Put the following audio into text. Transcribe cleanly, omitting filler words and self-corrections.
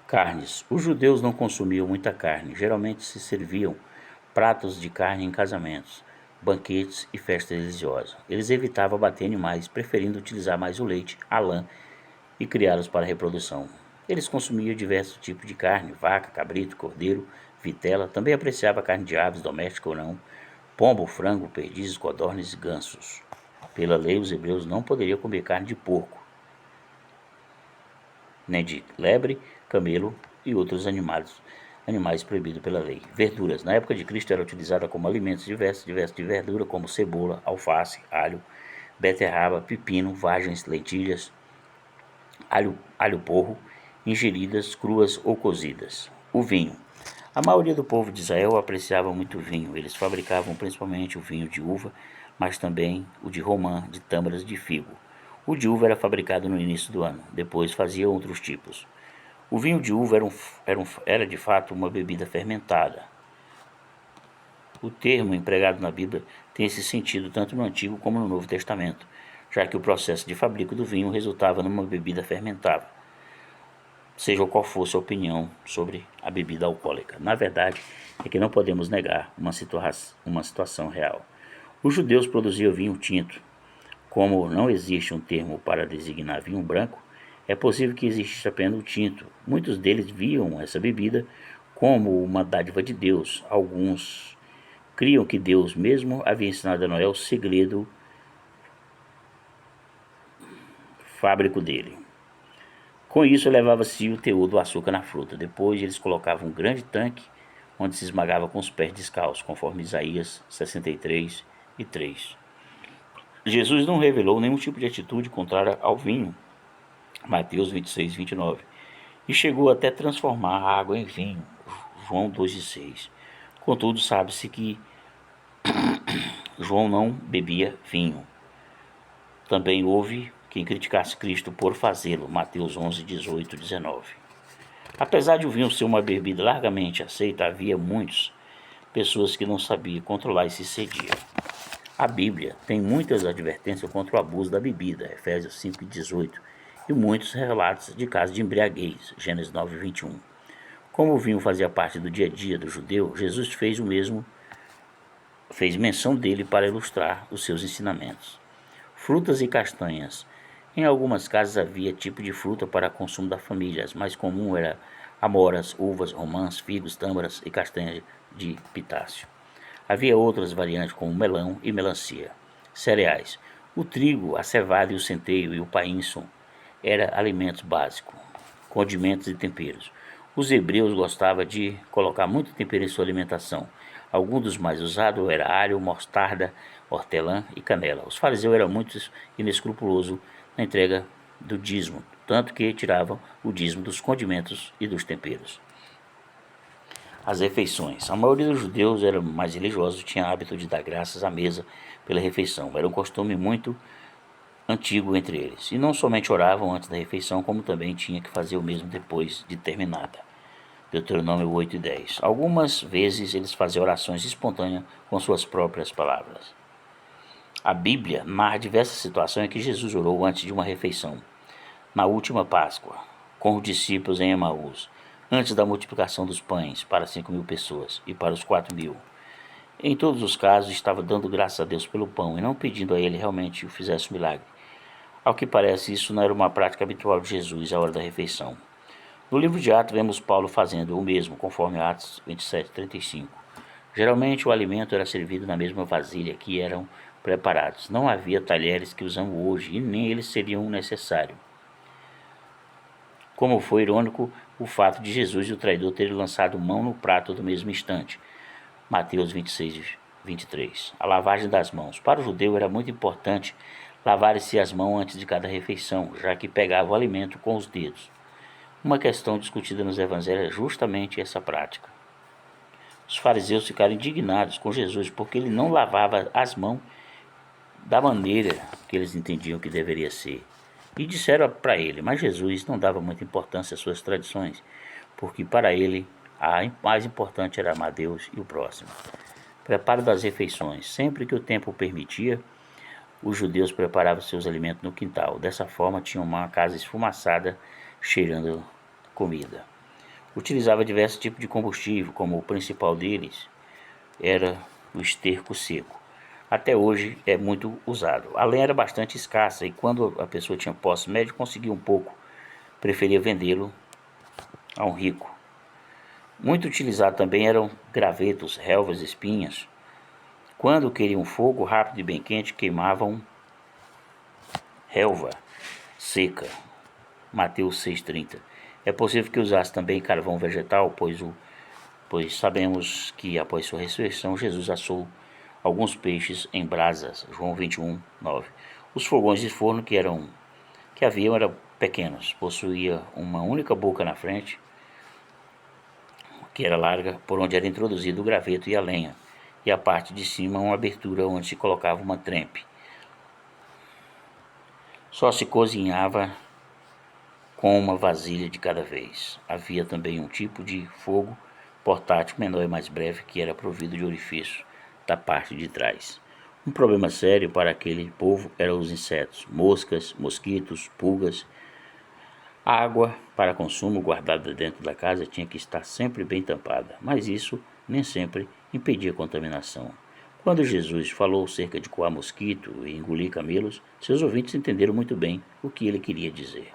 Carnes. Os judeus não consumiam muita carne. Geralmente se serviam pratos de carne em casamentos, banquetes e festas religiosas. Eles evitavam abater animais, preferindo utilizar mais o leite, a lã e criá-los para a reprodução. Eles consumiam diversos tipos de carne, vaca, cabrito, cordeiro, vitela. Também apreciava carne de aves, doméstica ou não, pombo, frango, perdizes, codornas e gansos. Pela lei, os hebreus não poderiam comer carne de porco, nem de lebre, camelo e outros animais proibidos pela lei. Verduras. Na época de Cristo era utilizada como alimentos diversos de verdura, como cebola, alface, alho, beterraba, pepino, vagens, lentilhas, alho porro, ingeridas cruas ou cozidas. O vinho. A maioria do povo de Israel apreciava muito vinho. Eles fabricavam principalmente o vinho de uva, mas também o de romã, de tâmaras e de figo. O de uva era fabricado no início do ano, depois faziam outros tipos. O vinho de uva era de fato uma bebida fermentada. O termo empregado na Bíblia tem esse sentido tanto no Antigo como no Novo Testamento, já que o processo de fabrico do vinho resultava numa bebida fermentada, seja qual fosse a opinião sobre a bebida alcoólica. Na verdade, é que não podemos negar uma situação real. Os judeus produziam vinho tinto. Como não existe um termo para designar vinho branco, é possível que exista apenas o tinto. Muitos deles viam essa bebida como uma dádiva de Deus. Alguns criam que Deus mesmo havia ensinado a Noé o segredo fábrico dele. Com isso, elevava-se o teor do açúcar na fruta. Depois, eles colocavam um grande tanque onde se esmagava com os pés descalços, conforme Isaías 63 e 3. Jesus não revelou nenhum tipo de atitude contrária ao vinho, Mateus 26, 29, e chegou até transformar a água em vinho, João 2,6. Contudo, sabe-se que João não bebia vinho. Também houve quem criticasse Cristo por fazê-lo, Mateus 11, 18, 19. Apesar de o vinho ser uma bebida largamente aceita, havia muitas pessoas que não sabiam controlar e se cediam. A Bíblia tem muitas advertências contra o abuso da bebida, Efésios 5, 18, e muitos relatos de casos de embriaguez, Gênesis 9, 21. Como o vinho fazia parte do dia a dia do judeu, Jesus fez menção dele para ilustrar os seus ensinamentos. Frutas e castanhas. Em algumas casas havia tipo de fruta para consumo da família. As mais comum era amoras, uvas, romãs, figos, tâmaras e castanhas de pitácio. Havia outras variantes como melão e melancia. Cereais. O trigo, a cevada e o centeio e o painço eram alimentos básicos. Condimentos e temperos. Os hebreus gostavam de colocar muito tempero em sua alimentação. Alguns dos mais usados eram alho, mostarda, hortelã e canela. Os fariseus eram muito inescrupulosos na entrega do dízimo, tanto que tiravam o dízimo dos condimentos e dos temperos. As refeições. A maioria dos judeus era mais religiosos, tinha hábito de dar graças à mesa pela refeição. Era um costume muito antigo entre eles. E não somente oravam antes da refeição, como também tinha que fazer o mesmo depois de terminada. Deuteronômio 8 e 10. Algumas vezes eles faziam orações espontâneas com suas próprias palavras. A Bíblia narra diversas situações em que Jesus orou antes de uma refeição. Na última Páscoa, com os discípulos em Emaús, antes da multiplicação dos pães para 5.000 pessoas e para os 4.000. Em todos os casos, estava dando graças a Deus pelo pão e não pedindo a ele realmente o fizesse um milagre. Ao que parece, isso não era uma prática habitual de Jesus à hora da refeição. No livro de Atos, vemos Paulo fazendo o mesmo, conforme Atos 27, 35. Geralmente, o alimento era servido na mesma vasilha que eram preparados. Não havia talheres que usamos hoje e nem eles seriam necessários. Como foi irônico o fato de Jesus e o traidor terem lançado mão no prato do mesmo instante. Mateus 26, 23. A lavagem das mãos. Para o judeu era muito importante lavar-se as mãos antes de cada refeição, já que pegava o alimento com os dedos. Uma questão discutida nos evangelhos é justamente essa prática. Os fariseus ficaram indignados com Jesus porque ele não lavava as mãos da maneira que eles entendiam que deveria ser. E disseram para ele, mas Jesus não dava muita importância às suas tradições, porque para ele a mais importante era amar Deus e o próximo. Preparo das refeições. Sempre que o tempo permitia, os judeus preparavam seus alimentos no quintal. Dessa forma, tinham uma casa esfumaçada, cheirando comida. Utilizava diversos tipos de combustível, como o principal deles era o esterco seco. Até hoje é muito usado. A lenha era bastante escassa e quando a pessoa tinha posse médio, conseguia um pouco, preferia vendê-lo a um rico. Muito utilizado também eram gravetos, relvas, espinhas. Quando queriam fogo rápido e bem quente, queimavam relva seca. Mateus 6,30. É possível que usasse também carvão vegetal, pois sabemos que após sua ressurreição, Jesus assou alguns peixes em brasas. João 21:9. Os fogões de forno que haviam eram pequenos, possuía uma única boca na frente, que era larga, por onde era introduzido o graveto e a lenha, e a parte de cima uma abertura onde se colocava uma trempe. Só se cozinhava com uma vasilha de cada vez. Havia também um tipo de fogo portátil menor e mais breve que era provido de orifício da parte de trás. Um problema sério para aquele povo eram os insetos, moscas, mosquitos, pulgas. A água para consumo guardada dentro da casa tinha que estar sempre bem tampada, mas isso nem sempre impedia a contaminação. Quando Jesus falou cerca de coar mosquito e engolir camelos, seus ouvintes entenderam muito bem o que ele queria dizer.